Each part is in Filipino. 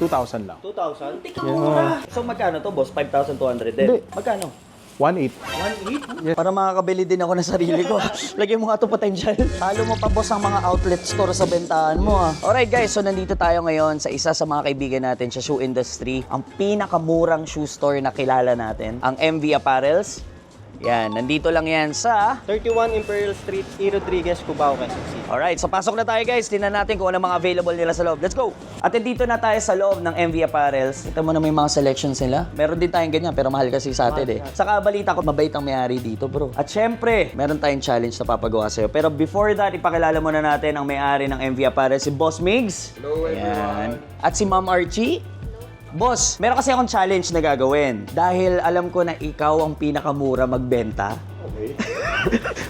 2,000 lang. 2,000? Tika mura. So magkano to, boss? 5,200 din? Hindi. Magkano? 1,800. 1,800? Yes. Para makakabili din ako ng sarili ko. Lagyan mo nga ito potential. Talo mo pa, boss, ang mga outlet store sa bentahan mo, ha? Alright, guys. So, nandito tayo ngayon sa isa sa mga kaibigan natin sa shoe industry. Ang pinakamurang shoe store na kilala natin, ang MV Apparels. Yan, nandito lang yan sa... 31 Imperial Street, E. Rodriguez, Cubao, Quezon City. Alright, so pasok na tayo, guys. Tingnan natin kung ano mga available nila sa loob. Let's go! At dito na tayo sa loob ng MV Apparels. Ito mo na may mga selections nila. Meron din tayong ganyan, pero mahal kasi sa atin eh. Saka balita ko, mabait ang may-ari dito, bro. At syempre, meron tayong challenge na papagawa sa'yo. Pero before that, ipakilala muna natin ang may-ari ng MV Apparels, si Boss Migs. Hello, everyone. At si Ma'am Archie. Boss, meron kasi akong challenge na gagawin. Dahil alam ko na ikaw ang pinakamura magbenta. Okay.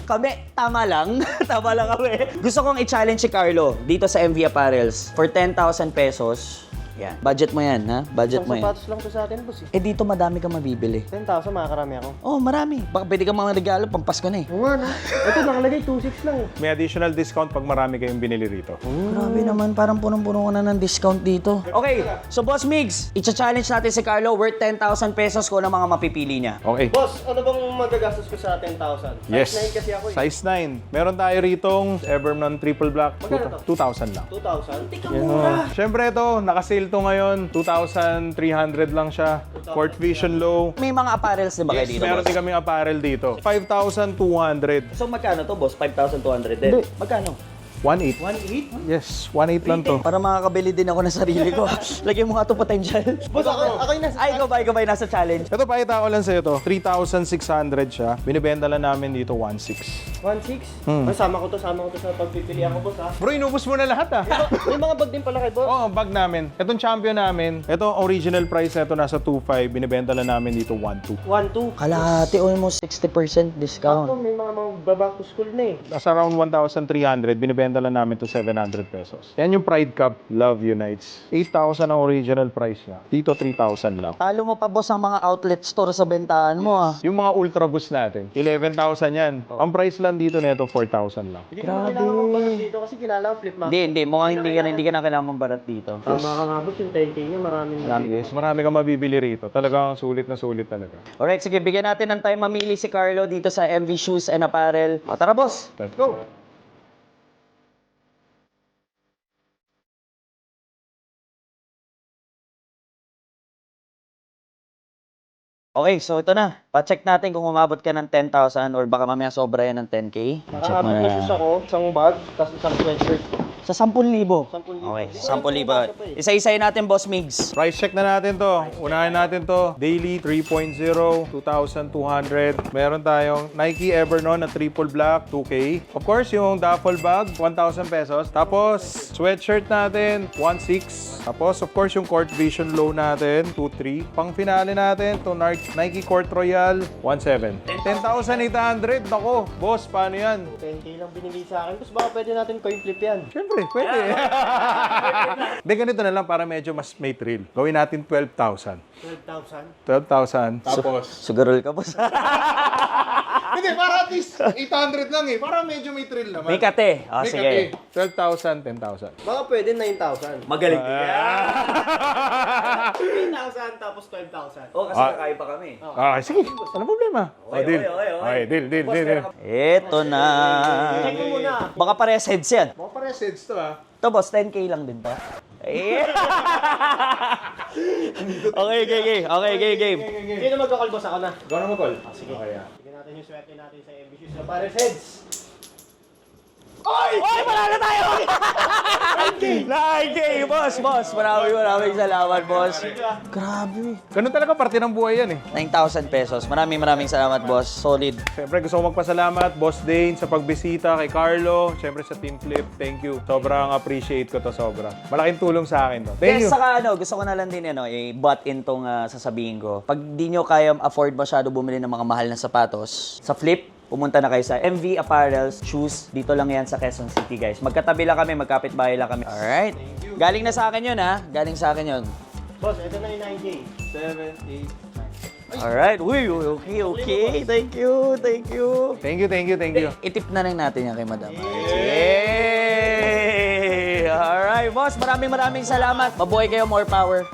Kami, tama lang. Tama lang kami. Gusto kong i-challenge si Carlo dito sa MV Apparels for 10,000 pesos. Yan. Budget mo yan, ha? Budget Isang mo yan. sapatos lang to sa atin, boss. Eh dito madami kang mabibili. 10,000, makakarami ako. Oh, marami. Baka pwede kang mga regalo, pampasko na eh. Oo nga, no? Ito, nakalagay 2,600 lang. May additional discount pag marami kayong binili rito. Grabe naman, parang punong-puno ka na ng discount dito. Okay, so Boss Migs, i-challenge natin si Carlo worth 10,000 pesos kung ano mga mapipili niya. Okay. Boss, ano bang magagastos ko sa 10,000? Yes. Size 9 kasi ako eh. Size 9. Meron tayo ritong Everman Triple Black. Magkano to? 2,000 lang. 2,000? Tika Siyempre ito, naka-sale to ngayon. 2,300 lang siya. Court Vision Low. May mga apparels din ba kayo Yes, dito, meron boss? din kaming apparel dito. 5,200. So magkano to, boss? 5,200 din? Hindi. Magkano? 1,800. 1,800? Yes, 1,800 lang to. Para makakabili din ako ng sarili ko. Lagyan mo nga ito potential. Boss, ako yung nasa... Ay, ikaw ba yung nasa challenge? Ito, pakita ko lang sa'yo to. 3,600 siya. Binibenta lang namin dito 1,600. 1,600? Ay, sama ko to sa pagpipili ako, boss, ha? Bro, inubos mo na lahat ah. May mga bag din pala kay boss. Oo, bag namin. Itong champion namin, ito original price na ito nasa 2,500. Binibenta lang namin dito 1,200. 1,200. Kalahati, almost 60% Ako, discount. may mga back to school na eh. Nasa around 1,300. Binibenta lang namin to 700 pesos. Yan yung Pride Cup Love Unites. 8,000 ang original price niya. Dito 3,000 lang. Talo mo pa, boss, ang mga outlet store sa bentahan mo, ah. Yung mga Ultra Boost natin, 11,000 yan. Ang price lang dito nito 4,000 lang. Hindi ko kailangan mong balat dito kasi kilala ko flip map. Hindi. Mukhang hindi ka na kailangan mabarat dito. Tama ka nga, boss, yung 10K niya, maraming Yes, marami kang mabibili rito. Talagang sulit na sulit talaga. Alright, sige, bigyan natin ng time mamili si Carlo dito sa MV Shoes and Apparel. O, tara, boss. Let's go! Okay, so ito na. Pa-check natin kung umabot ka ng 10,000 or baka mamaya sobra yan ng 10K. Check mo Nakaabot na na. shoes ako, isang bag, tapos isang sweatshirt. Sa 10,000. 10,000. Okay, 10,000. Isa-isayin natin, Boss Migs. Price check na natin to. Unahin natin to. Daily 3.0, 2,200. Meron tayong Nike Evernon na triple black, 2K. Of course, yung duffel bag, 1,000 pesos. Tapos, sweatshirt natin, 1,600. Tapos, of course, yung Court Vision Low natin, 2,300. Pang finale natin, to Nike Court Royal, 1,700. 10,800. Nako, boss, paano yan? 10K lang binigay sa akin. Tapos baka pwede natin coin flip yan. Siyempre, pwede. Hindi, ganito na lang para medyo mas may thrill. Gawin natin 12,000. 12,000? 12,000. Tapos, Sugarol ka, boss. hindi, para at least 800 lang eh. Para medyo may thrill naman. May kate. O, May sige. kati. 12,000, 10,000. Baka pwede 9,000. Magaling. 8,000 tapos 12,000. Oh, kasi kakain pa kami. Okay, sige. Ano problema? Deal. Okay, deal. Ito na. Check mo muna. Baka pares heads yan. Mga pareseds to ah. Ito, boss, 10K lang din ba? Eh. Okay, game. Sino magkakal, boss? Ako na. Gano'n mo, Col? Sige. Okay, Sige natin yung swerte natin sa ambitious na pares heads. Oy, panalo tayo! 9K, boss. Maraming salamat, boss. Grabe. Ganun talaga, parte ng buhay yan eh. 9,000 pesos. Maraming salamat, boss. Solid. Siyempre, gusto ko magpasalamat, Boss Dane, sa pagbisita, kay Carlo, siyempre sa Team Flip. Thank you. Sobrang appreciate ko to, sobra. Malaking tulong sa akin to. Thank you. Saka gusto ko na lang din i-butt in tong sasabihin ko. Pag di nyo kaya afford masyado bumili ng mga mahal na sapatos, sa Flip, pumunta na kayo sa MV Apparels Shoes. Dito lang yan sa Quezon City, guys. Magkatabi lang kami, magkapit-bahay lang kami. Alright. Galing na sa akin yun, ha? Galing sa akin yun. Boss, ito na yung 9K. 7, 8, Alright. Uy, okay. Thank you. Thank you. Itip na lang natin yan kay madam. Yay! Alright, boss. Maraming salamat. Mabuhay kayo, more power.